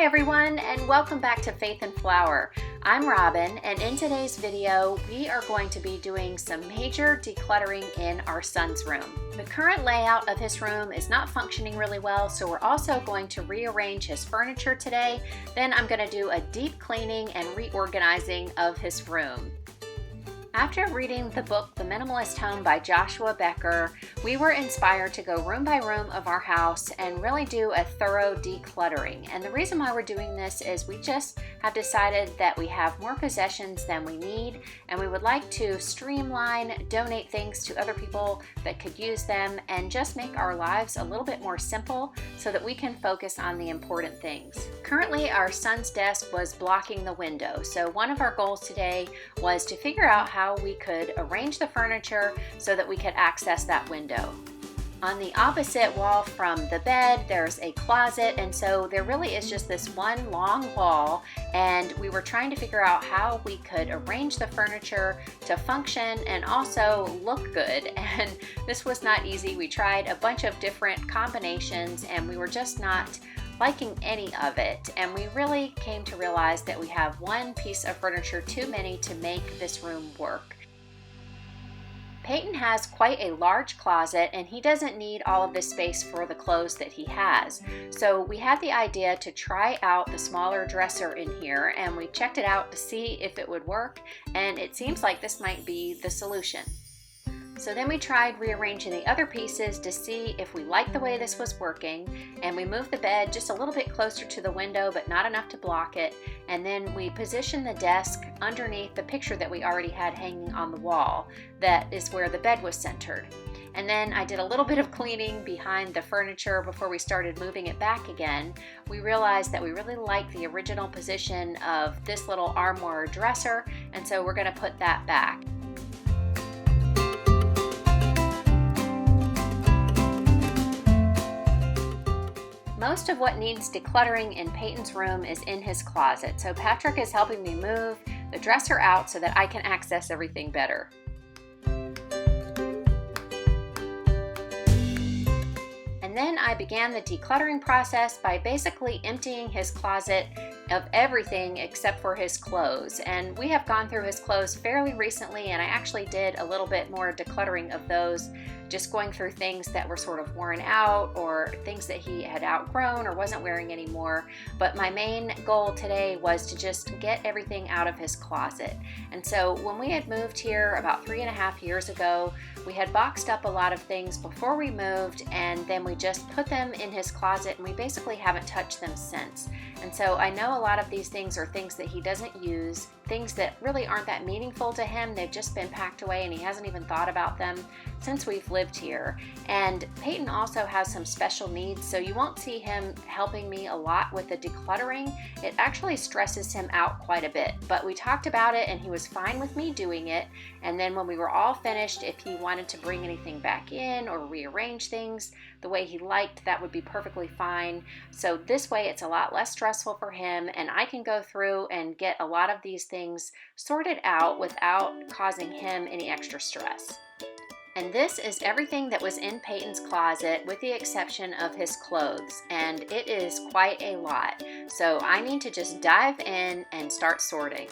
everyone, and welcome back to Faith and Flour. I'm Robin, and in today's video, we are going to be doing some major decluttering in our son's room. The current layout of his room is not functioning really well, so we're also going to rearrange his furniture today. Then I'm going to do a deep cleaning and reorganizing of his room. After reading the book, The Minimalist Home by Joshua Becker, we were inspired to go room by room of our house and really do a thorough decluttering. And the reason why we're doing this is we just have decided that we have more possessions than we need, and we would like to streamline, donate things to other people that could use them, and just make our lives a little bit more simple so that we can focus on the important things. Currently, our son's desk was blocking the window, so one of our goals today was to figure out how we could arrange the furniture so that we could access that window. On the opposite wall from the bed, there's a closet, and so there really is just this one long wall, and we were trying to figure out how we could arrange the furniture to function and also look good, and this was not easy. We tried a bunch of different combinations, and we were just not liking any of it, and we really came to realize that we have one piece of furniture too many to make this room work. Peyton has quite a large closet, and he doesn't need all of this space for the clothes that he has. So we had the idea to try out the smaller dresser in here, and we checked it out to see if it would work, and it seems like this might be the solution. So then we tried rearranging the other pieces to see if we liked the way this was working, and we moved the bed just a little bit closer to the window but not enough to block it, and then we positioned the desk underneath the picture that we already had hanging on the wall. That is where the bed was centered. And then I did a little bit of cleaning behind the furniture before we started moving it back again. We realized that we really liked the original position of this little armoire dresser, and so we're going to put that back. Most of what needs decluttering in Peyton's room is in his closet, so Patrick is helping me move the dresser out so that I can access everything better. And then I began the decluttering process by basically emptying his closet of everything except for his clothes. And we have gone through his clothes fairly recently, and I actually did a little bit more decluttering of those, just going through things that were sort of worn out or things that he had outgrown or wasn't wearing anymore. But my main goal today was to just get everything out of his closet. And so when we had moved here about 3.5 years ago, we had boxed up a lot of things before we moved, and then we just put them in his closet, and we basically haven't touched them since. And so I know a lot of these things are things that he doesn't use, things that really aren't that meaningful to him. They've just been packed away and he hasn't even thought about them since we've lived here. And Peyton also has some special needs, so you won't see him helping me a lot with the decluttering. It actually stresses him out quite a bit, but we talked about it and he was fine with me doing it. And then when we were all finished, if he wanted to bring anything back in or rearrange things the way he liked, that would be perfectly fine. So this way it's a lot less stressful for him, and I can go through and get a lot of these things sorted out without causing him any extra stress. And this is everything that was in Peyton's closet with the exception of his clothes, and it is quite a lot. So I need to just dive in and start sorting.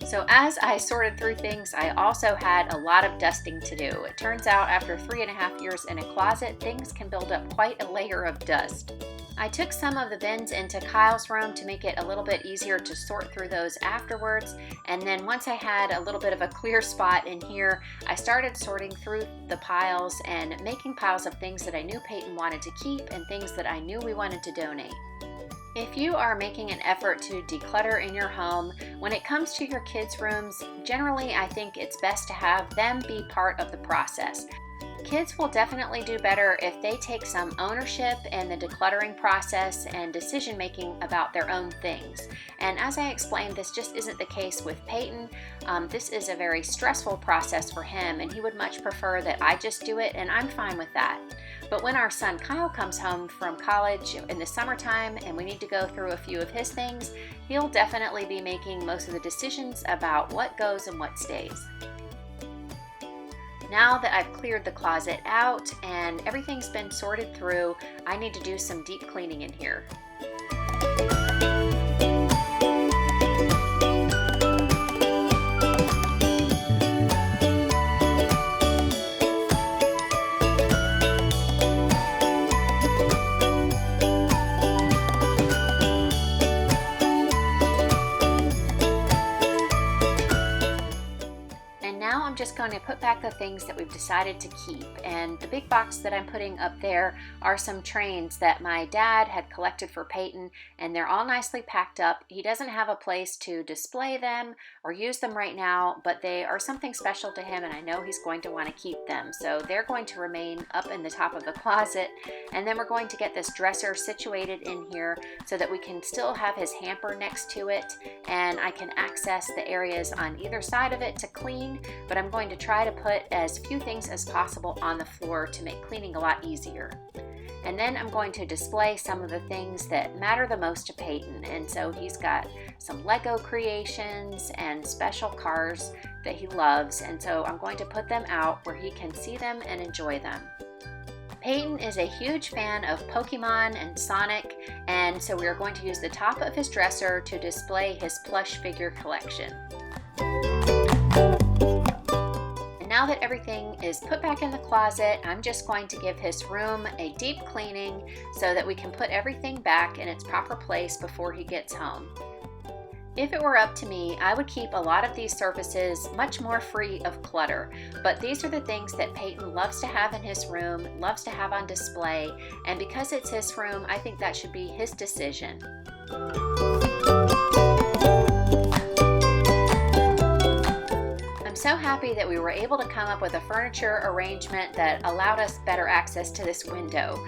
So as I sorted through things, I also had a lot of dusting to do. It turns out after 3.5 years in a closet, things can build up quite a layer of dust. I took some of the bins into Kyle's room to make it a little bit easier to sort through those afterwards, and then once I had a little bit of a clear spot in here, I started sorting through the piles and making piles of things that I knew Peyton wanted to keep and things that I knew we wanted to donate. If you are making an effort to declutter in your home, when it comes to your kids' rooms, generally I think it's best to have them be part of the process. Kids will definitely do better if they take some ownership in the decluttering process and decision making about their own things. And as I explained, this just isn't the case with Peyton. This is a very stressful process for him, and he would much prefer that I just do it, and I'm fine with that. But when our son Kyle comes home from college in the summertime and we need to go through a few of his things, he'll definitely be making most of the decisions about what goes and what stays. Now that I've cleared the closet out and everything's been sorted through, I need to do some deep cleaning in here. Now I'm just going to put back the things that we've decided to keep, and the big box that I'm putting up there are some trains that my dad had collected for Peyton, and they're all nicely packed up. He doesn't have a place to display them or use them right now, but they are something special to him and I know he's going to want to keep them, so they're going to remain up in the top of the closet. And then we're going to get this dresser situated in here so that we can still have his hamper next to it, and I can access the areas on either side of it to clean. But I'm going to try to put as few things as possible on the floor to make cleaning a lot easier. And then I'm going to display some of the things that matter the most to Peyton. And so he's got some Lego creations and special cars that he loves. And so I'm going to put them out where he can see them and enjoy them. Peyton is a huge fan of Pokemon and Sonic, and so we are going to use the top of his dresser to display his plush figure collection. Now that everything is put back in the closet, I'm just going to give his room a deep cleaning so that we can put everything back in its proper place before he gets home. If it were up to me, I would keep a lot of these surfaces much more free of clutter, but these are the things that Peyton loves to have in his room, loves to have on display, and because it's his room, I think that should be his decision. So happy that we were able to come up with a furniture arrangement that allowed us better access to this window.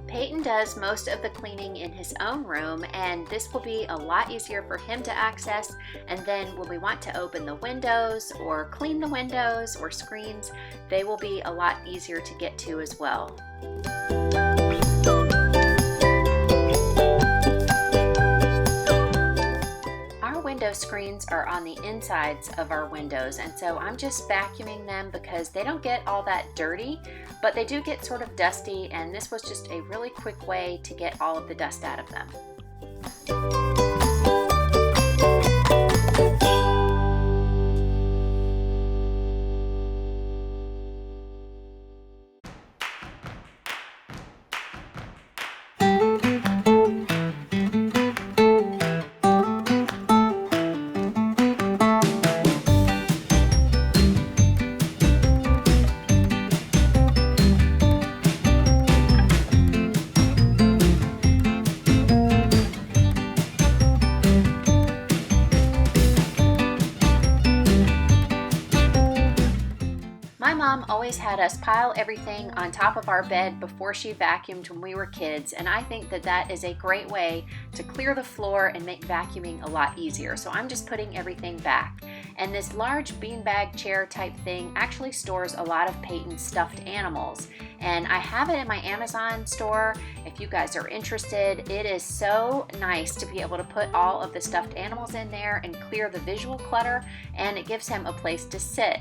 Peyton does most of the cleaning in his own room, and this will be a lot easier for him to access. And then when we want to open the windows or clean the windows or screens, they will be a lot easier to get to as well. Window screens are on the insides of our windows, and so I'm just vacuuming them because they don't get all that dirty, but they do get sort of dusty, and this was just a really quick way to get all of the dust out of them. My mom always had us pile everything on top of our bed before she vacuumed when we were kids, and I think that that is a great way to clear the floor and make vacuuming a lot easier. So I'm just putting everything back. And this large beanbag chair type thing actually stores a lot of Peyton's stuffed animals, and I have it in my Amazon store. If you guys are interested, it is so nice to be able to put all of the stuffed animals in there and clear the visual clutter, and it gives him a place to sit.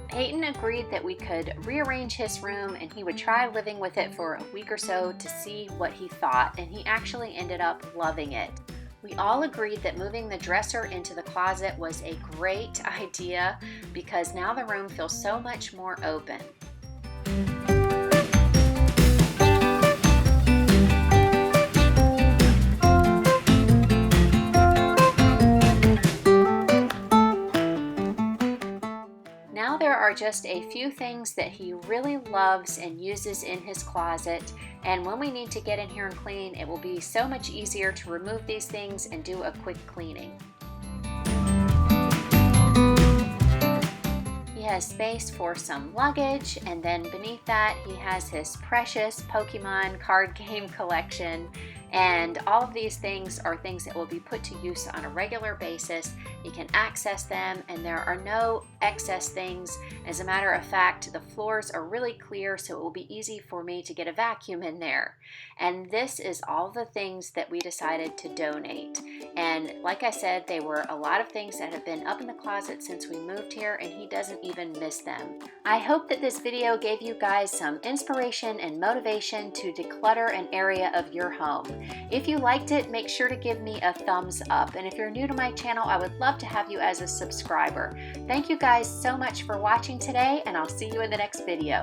Peyton agreed that we could rearrange his room and he would try living with it for a week or so to see what he thought, and he actually ended up loving it. We all agreed that moving the dresser into the closet was a great idea because now the room feels so much more open. Now there are just a few things that he really loves and uses in his closet, and when we need to get in here and clean, it will be so much easier to remove these things and do a quick cleaning. He has space for some luggage, and then beneath that he has his precious Pokemon card game collection. And all of these things are things that will be put to use on a regular basis. You can access them and there are no excess things. As a matter of fact, the floors are really clear, so it will be easy for me to get a vacuum in there. And this is all the things that we decided to donate. And like I said, they were a lot of things that have been up in the closet since we moved here, and he doesn't even miss them. I hope that this video gave you guys some inspiration and motivation to declutter an area of your home. If you liked it, make sure to give me a thumbs up. And if you're new to my channel, I would love to have you as a subscriber. Thank you guys so much for watching today, and I'll see you in the next video.